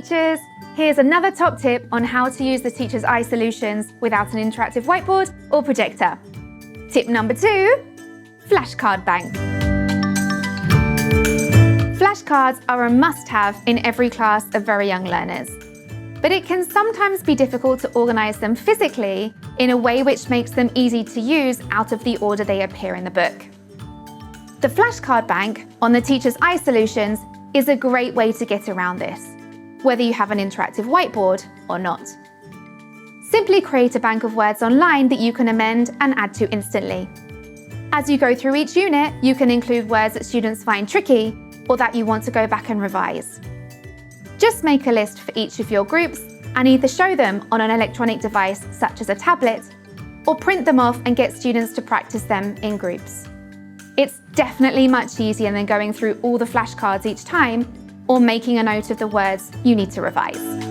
teachers! Here's another top tip on how to use the Teacher's Eye solutions without an interactive whiteboard or projector. Tip number 2, flashcard bank. Flashcards are a must-have in every class of very young learners, but it can sometimes be difficult to organise them physically in a way which makes them easy to use out of the order they appear in the book. The flashcard bank on the Teacher's Eye solutions is a great way to get around this, whether you have an interactive whiteboard or not. Simply create a bank of words online that you can amend and add to instantly. As you go through each unit, you can include words that students find tricky or that you want to go back and revise. Just make a list for each of your groups and either show them on an electronic device such as a tablet or print them off and get students to practice them in groups. It's definitely much easier than going through all the flashcards each time or making a note of the words you need to revise.